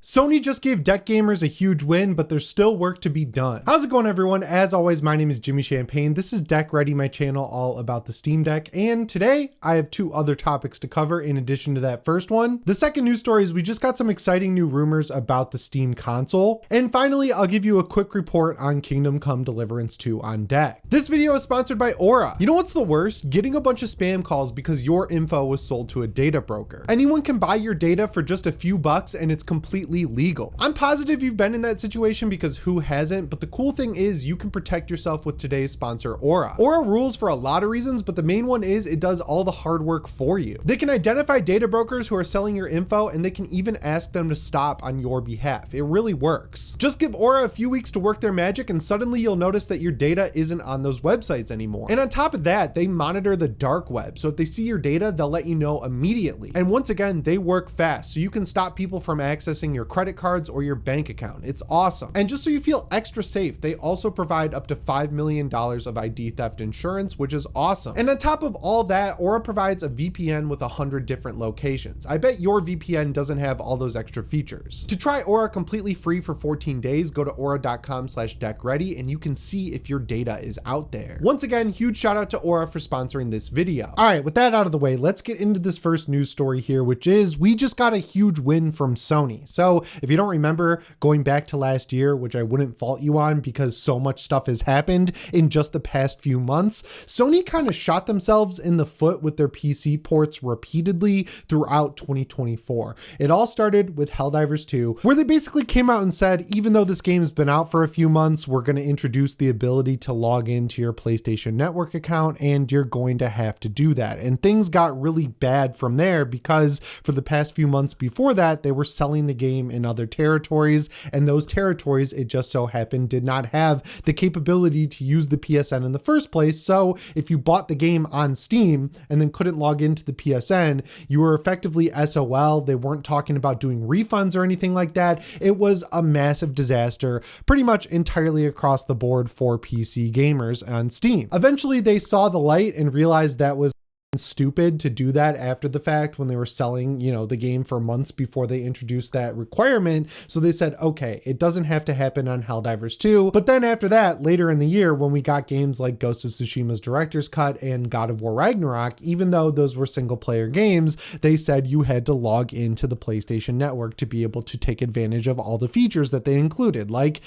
Sony just gave deck gamers a huge win, but there's still work to be done. How's it going, everyone? As always, my name is Jimmy Champagne. This is Deck Ready, my channel all about the Steam Deck. And today I have two other topics to cover in addition to that first one. The second news story is we just got some exciting new rumors about the Steam console. And finally, I'll give you a quick report on Kingdom Come Deliverance 2 on deck. This video is sponsored by Aura. You know what's the worst? Getting a bunch of spam calls because your info was sold to a data broker. Anyone can buy your data for just a few bucks and it's completely legal. I'm positive you've been in that situation because who hasn't, but the cool thing is you can protect yourself with today's sponsor, Aura. Aura rules for a lot of reasons, but the main one is it does all the hard work for you. They can identify data brokers who are selling your info, and they can even ask them to stop on your behalf. It really works. Just give Aura a few weeks to work their magic and suddenly you'll notice that your data isn't on those websites anymore. And on top of that, they monitor the dark web. So if they see your data, they'll let you know immediately. And once again, they work fast. So you can stop people from accessing your credit cards or your bank account. It's awesome. And just so you feel extra safe, they also provide up to $5 million of ID theft insurance, which is awesome. And on top of all that, Aura provides a VPN with 100 different locations. I bet your VPN doesn't have all those extra features. To try Aura completely free for 14 days, go to aura.com/deckready and you can see if your data is out there. Once again, huge shout out to Aura for sponsoring this video. All right, with that out of the way, let's get into this first news story here, which is we just got a huge win from Sony. So if you don't remember, going back to last year, which I wouldn't fault you on because so much stuff has happened in just the past few months, Sony kind of shot themselves in the foot with their PC ports repeatedly throughout 2024. It all started with Helldivers 2, where they basically came out and said, even though this game's been out for a few months, we're going to introduce the ability to log into your PlayStation Network account, and you're going to have to do that. And things got really bad from there because for the past few months before that, they were selling the game in other territories, and those territories, it just so happened, did not have the capability to use the PSN in the first place. So if you bought the game on Steam and then couldn't log into the PSN, you were effectively SOL. They weren't talking about doing refunds or anything like that. It was a massive disaster, pretty much entirely across the board for PC gamers on Steam. Eventually they saw the light and realized that was stupid to do that after the fact when they were selling, the game for months before they introduced that requirement. So they said, okay, it doesn't have to happen on Helldivers 2. But then after that, later in the year, when we got games like Ghost of Tsushima's Director's Cut and God of War Ragnarok, even though those were single player games, they said you had to log into the PlayStation Network to be able to take advantage of all the features that they included, like,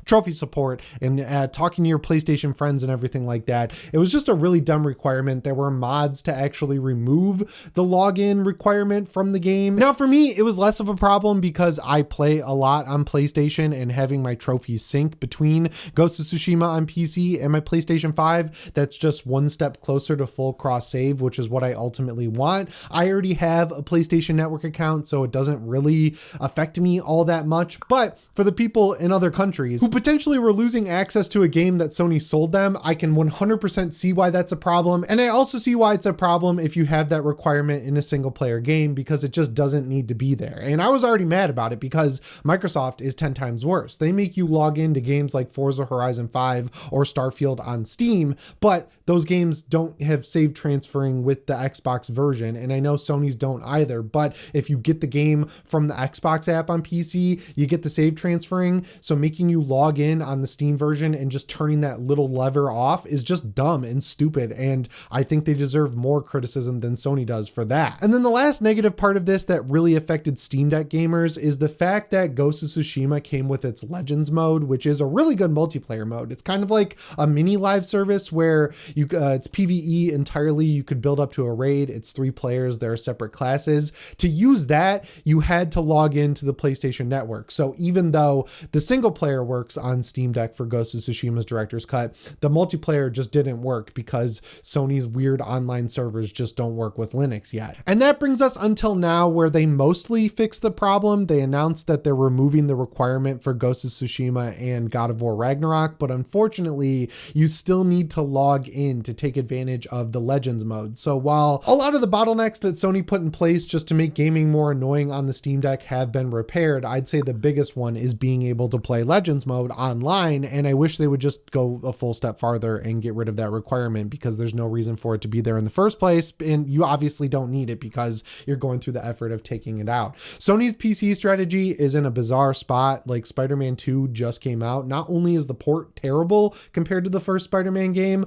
trophy support and talking to your PlayStation friends and everything like that. It was just a really dumb requirement. There were mods to actually remove the login requirement from the game. Now for me, it was less of a problem because I play a lot on PlayStation, and having my trophies sync between Ghost of Tsushima on PC and my PlayStation 5, that's just one step closer to full cross save, which is what I ultimately want. I already have a PlayStation Network account, so it doesn't really affect me all that much. But for the people in other countries who potentially were losing access to a game that Sony sold them, I can 100% see why that's a problem. And I also see why it's a problem if you have that requirement in a single player game, because it just doesn't need to be there. And I was already mad about it because Microsoft is 10 times worse. They make you log into games like Forza Horizon 5 or Starfield on Steam, but those games don't have save transferring with the Xbox version. And I know Sony's don't either, but if you get the game from the Xbox app on PC, you get the save transferring. So making you log in on the Steam version and just turning that little lever off is just dumb and stupid. And I think they deserve more criticism than Sony does for that. And then the last negative part of this that really affected Steam Deck gamers is the fact that Ghost of Tsushima came with its Legends mode, which is a really good multiplayer mode. It's kind of like a mini live service where it's PvE entirely. You could build up to a raid. It's 3 players. There are separate classes. To use that, you had to log into the PlayStation Network. So even though the single player works on Steam Deck for Ghost of Tsushima's Director's Cut, the multiplayer just didn't work because Sony's weird online servers just don't work with Linux yet. And that brings us until now, where they mostly fixed the problem. They announced that they're removing the requirement for Ghost of Tsushima and God of War Ragnarok, but unfortunately, you still need to log in to take advantage of the Legends mode. So while a lot of the bottlenecks that Sony put in place just to make gaming more annoying on the Steam Deck have been repaired, I'd say the biggest one is being able to play Legends mode online, and I wish they would just go a full step farther and get rid of that requirement because there's no reason for it to be there in the first place, and you obviously don't need it because you're going through the effort of taking it out. Sony's PC strategy is in a bizarre spot. Like, Spider-Man 2 just came out. Not only is the port terrible compared to the first Spider-Man game,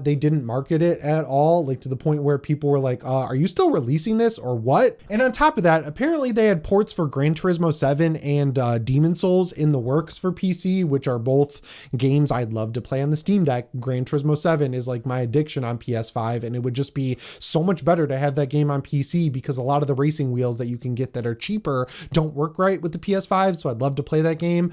they didn't market it at all, like to the point where people were like, are you still releasing this or what? And on top of that, apparently they had ports for Gran Turismo 7 and Demon Souls in the works for PC, which are both games I'd love to play on the Steam Deck. Gran Turismo 7 is like my addiction on PS5, and it would just be so much better to have that game on PC because a lot of the racing wheels that you can get that are cheaper don't work right with the PS5, so I'd love to play that game.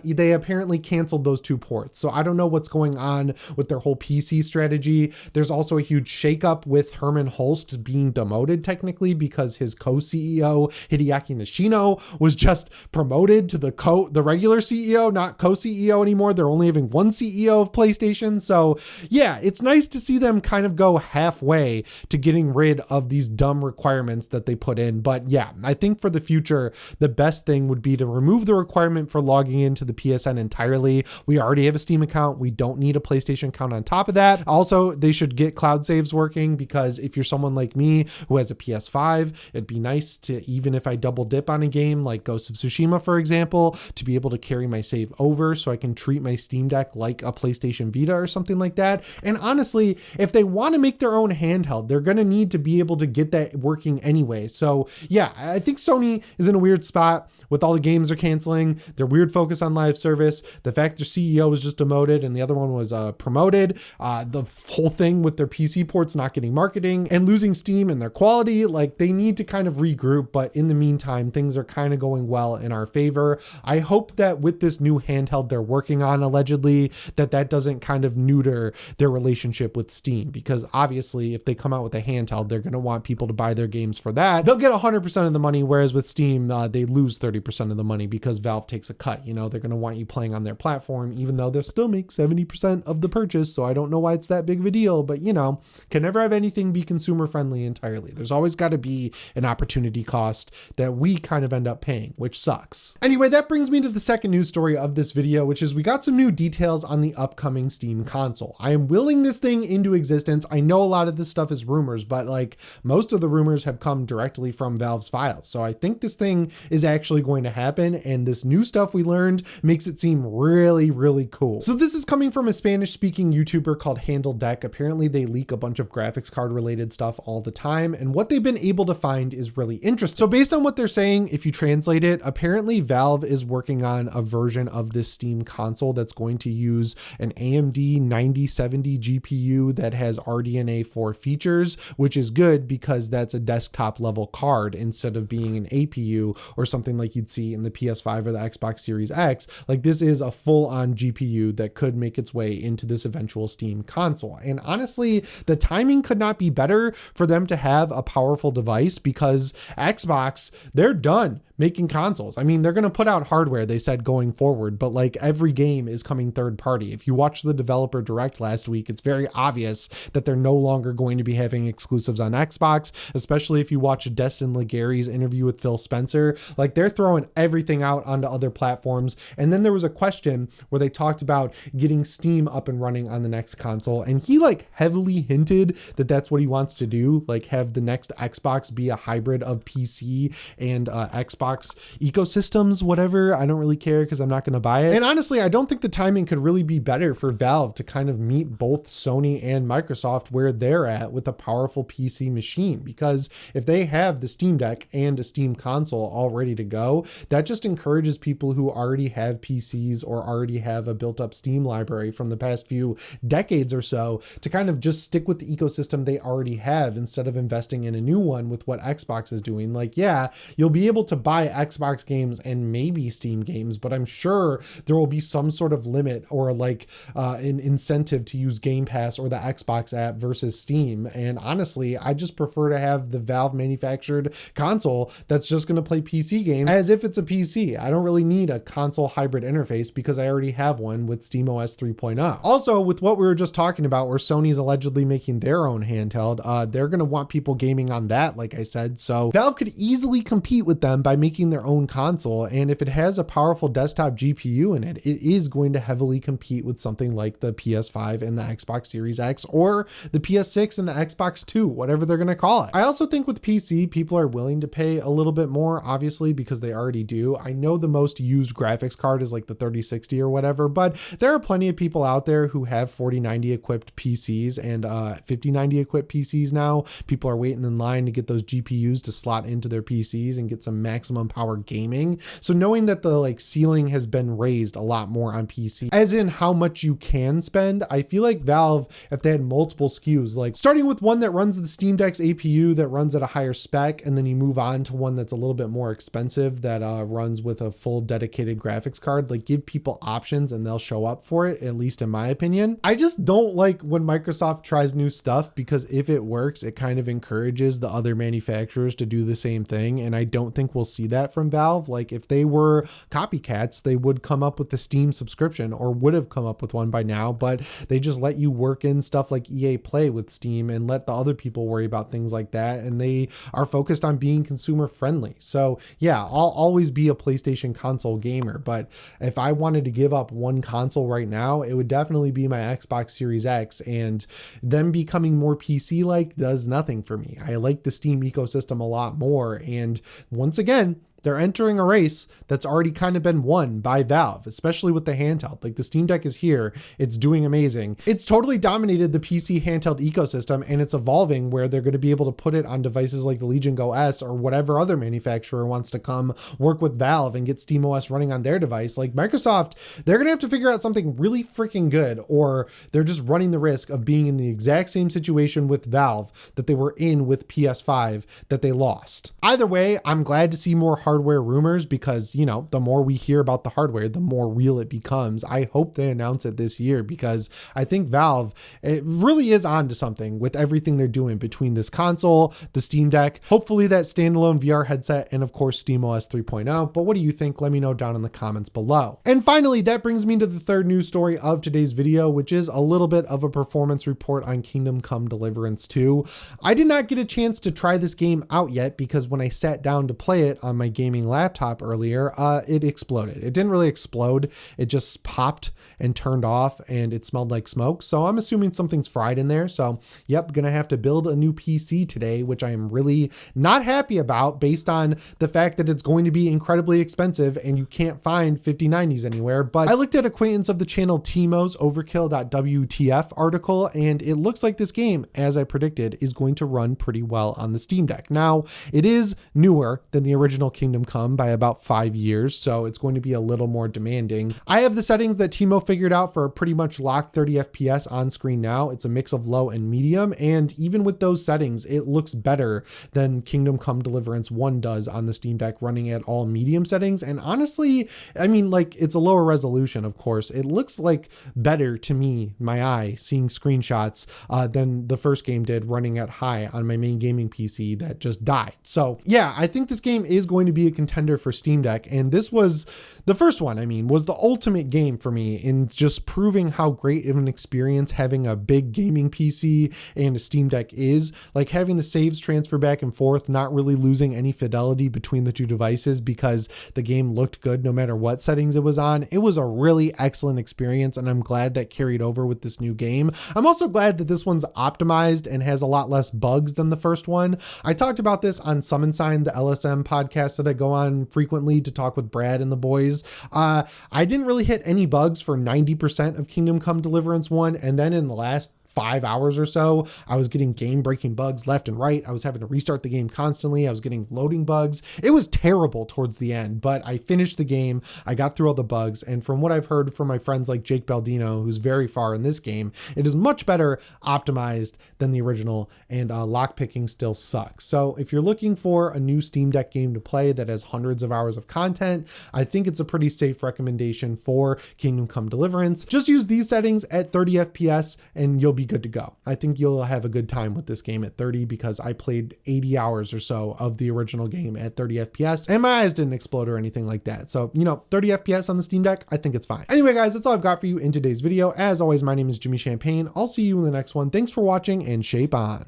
They apparently canceled those 2 ports, so I don't know what's going on with their whole PC strategy. There's also a huge shakeup with Herman Hulst being demoted technically because his co-CEO Hideaki Nishino was just promoted to the regular CEO, not co-CEO anymore. They're only having one CEO of PlayStation. So yeah, it's nice to see them kind of go halfway to getting rid of these dumb requirements that they put in. But yeah, I think for the future, the best thing would be to remove the requirement for logging into the PSN entirely. We already have a Steam account. We don't need a PlayStation account on top of that. Also, they should get cloud saves working, because if you're someone like me who has a PS5, it'd be nice to, even if I double dip on a game like Ghost of Tsushima, for example, to be able to carry my save over so I can treat my Steam Deck like a PlayStation Vita or something like that. And honestly, if they want to make their own handheld, they're going to need to be able to get that working anyway. So yeah, I think Sony is in a weird spot with all the games they're canceling, their weird focus on live service, the fact their CEO was just demoted and the other one was promoted, the whole thing with their PC ports not getting marketing and losing steam and their quality. Like, they need to kind of regroup, but in the meantime, things are kind of going well in our favor. I hope that with this new handheld they're working on, allegedly, that doesn't kind of neuter their relationship with Steam, because obviously if they come out with a handheld, they're going to want people to buy their games for that. They'll get 100% of the money, whereas with Steam, they lose 30% of the money because Valve takes a cut. You know, they're going to want you playing on their platform, even though they'll still make 70% of the purchase. So I don't know why it's that big of a deal, but you know, can never have anything be consumer friendly entirely. There's always got to be an opportunity cost that we kind of end up paying, which sucks. Anyway, that brings me to the second news story of this video, which is we got some new details on the upcoming Steam console. I am willing this thing into existence. I know a lot of this stuff is rumors, but like, most of the rumors have come directly from Valve's files. So I think this thing is actually going to happen, and this new stuff we learned makes it seem really, really cool. So this is coming from a Spanish speaking YouTuber called Handle Deck. Apparently they leak a bunch of graphics card related stuff all the time, and what they've been able to find is really interesting. So based on what they're saying, if you translate it, apparently Valve is working on a version of this Steam console that's going to use an AMD 9070 GPU that has RDNA 4 features, which is good because that's a desktop level card instead of being an APU or something like you'd see in the PS5 or the Xbox Series X. Like, this is a full-on GPU that could make its way into this eventual Steam console. And honestly, the timing could not be better for them to have a powerful device, because Xbox, they're done making consoles. I mean, they're going to put out hardware, they said, going forward, but like, every game is coming third party. If you watch the developer direct last week, it's very obvious that they're no longer going to be having exclusives on Xbox, especially if you watch Destin Legary's interview with Phil Spencer. Like, they're throwing everything out onto other platforms. And then there was a question where they talked about getting Steam up and running on the next console, and he like heavily hinted that that's what he wants to do, like have the next Xbox be a hybrid of PC and Xbox ecosystems, whatever. I don't really care because I'm not going to buy it. And honestly, I don't think the timing could really be better for Valve to kind of meet both Sony and Microsoft where they're at with a powerful PC machine, because if they have the Steam Deck and a Steam console all ready to go, that just encourages people who already have PCs or already have a built up Steam library from the past few decades or so to kind of just stick with the ecosystem they already have instead of investing in a new one with what Xbox is doing. Like, yeah, you'll be able to buy Xbox games and maybe Steam games, but I'm sure there will be some sort of limit or like an incentive to use Game Pass or the Xbox app versus Steam. And honestly, I just prefer to have the Valve manufactured console that's just going to play PC games as if it's a PC. I don't really need a console hybrid interface because I already have one with SteamOS 3.0. Also, with what we were just talking about, where Sony's allegedly making their own handheld, they're going to want people gaming on that, like I said. So Valve could easily compete with them by making their own console. And if it has a powerful desktop GPU in it, it is going to heavily compete with something like the PS5 and the Xbox Series X or the PS6 6 and the Xbox 2, whatever they're going to call it. I also think with PC, people are willing to pay a little bit more, obviously, because they already do. I know the most used graphics card is like the 3060 or whatever, but there are plenty of people out there who have 4090 equipped PCs and 5090 equipped PCs now. People are waiting in line to get those GPUs to slot into their PCs and get some maximum power gaming. So knowing that the ceiling has been raised a lot more on PC, as in how much you can spend, I feel like Valve, if they had multiple SKUs, like starting with one that runs the Steam Deck's APU that runs at a higher spec, and then you move on to one that's a little bit more expensive that runs with a full dedicated graphics card, like give people options and they'll show up for it, at least in my opinion. I just don't like when Microsoft tries new stuff, because if it works, it kind of encourages the other manufacturers to do the same thing. And I don't think we'll see that from Valve. Like if they were copycats, they would come up with the Steam subscription, or would have come up with one by now, but they just let you work in stuff like EA Play with Steam and let the other people worry about things like that. And they are focused on being consumer friendly. So yeah, I'll always be a PlayStation console gamer, but if I wanted to give up one console right now, it would definitely be my Xbox Series X, and them becoming more PC-like does nothing for me. I like the Steam ecosystem a lot more, and once again, they're entering a race that's already kind of been won by Valve, especially with the handheld. Like the Steam Deck is here. It's doing amazing. It's totally dominated the PC handheld ecosystem, and it's evolving where they're going to be able to put it on devices like the Legion Go S or whatever other manufacturer wants to come work with Valve and get SteamOS running on their device. Like Microsoft, they're going to have to figure out something really freaking good, or they're just running the risk of being in the exact same situation with Valve that they were in with PS5 that they lost. Either way, I'm glad to see more hardware rumors, because the more we hear about the hardware, the more real it becomes. I hope they announce it this year, because I think Valve, it really is on to something with everything they're doing between this console, the Steam Deck, hopefully that standalone VR headset, and of course SteamOS 3.0. But what do you think? Let me know down in the comments below. And finally, that brings me to the third news story of today's video, which is a little bit of a performance report on Kingdom Come Deliverance 2. I did not get a chance to try this game out yet, because when I sat down to play it on my gaming laptop earlier, it exploded. It didn't really explode. It just popped and turned off, and it smelled like smoke. So I'm assuming something's fried in there. So yep, gonna have to build a new PC today, which I am really not happy about, based on the fact that it's going to be incredibly expensive and you can't find 5090s anywhere. But I looked at acquaintance of the channel Timo's Overkill.wtf article, and it looks like this game, as I predicted, is going to run pretty well on the Steam Deck. Now, it is newer than the original Kingdom Come by about 5 years, so it's going to be a little more demanding. I have the settings that Timo figured out for a pretty much locked 30 FPS on screen now. It's a mix of low and medium, and even with those settings, it looks better than Kingdom Come Deliverance 1 does on the Steam Deck running at all medium settings. And honestly, I mean, like, it's a lower resolution, of course. It looks like better to me, my eye, seeing screenshots than the first game did running at high on my main gaming PC that just died. So yeah, I think this game is going to be a contender for Steam Deck, and this was the first one, was the ultimate game for me in just proving how great of an experience having a big gaming PC and a Steam Deck is. Like having the saves transfer back and forth, not really losing any fidelity between the two devices because the game looked good no matter what settings it was on. It was a really excellent experience, and I'm glad that carried over with this new game. I'm also glad that this one's optimized and has a lot less bugs than the first one. I talked about this on Summon Sign, the LSM podcast that I go on frequently to talk with Brad and the boys. I didn't really hit any bugs for 90% of Kingdom Come Deliverance 1, and then in the last 5 hours or so, I was getting game-breaking bugs left and right. I was having to restart the game constantly. I was getting loading bugs. It was terrible towards the end, but I finished the game. I got through all the bugs, and from what I've heard from my friends like Jake Baldino, who's very far in this game, it is much better optimized than the original, and lockpicking still sucks. So if you're looking for a new Steam Deck game to play that has hundreds of hours of content, I think it's a pretty safe recommendation for Kingdom Come Deliverance. Just use these settings at 30 FPS and you'll be good to go. I think you'll have a good time with this game at 30, because I played 80 hours or so of the original game at 30 FPS and my eyes didn't explode or anything like that. So, 30 FPS on the Steam Deck, I think it's fine. Anyway, guys, that's all I've got for you in today's video. As always, my name is Jimmy Champagne. I'll see you in the next one. Thanks for watching, and shape on.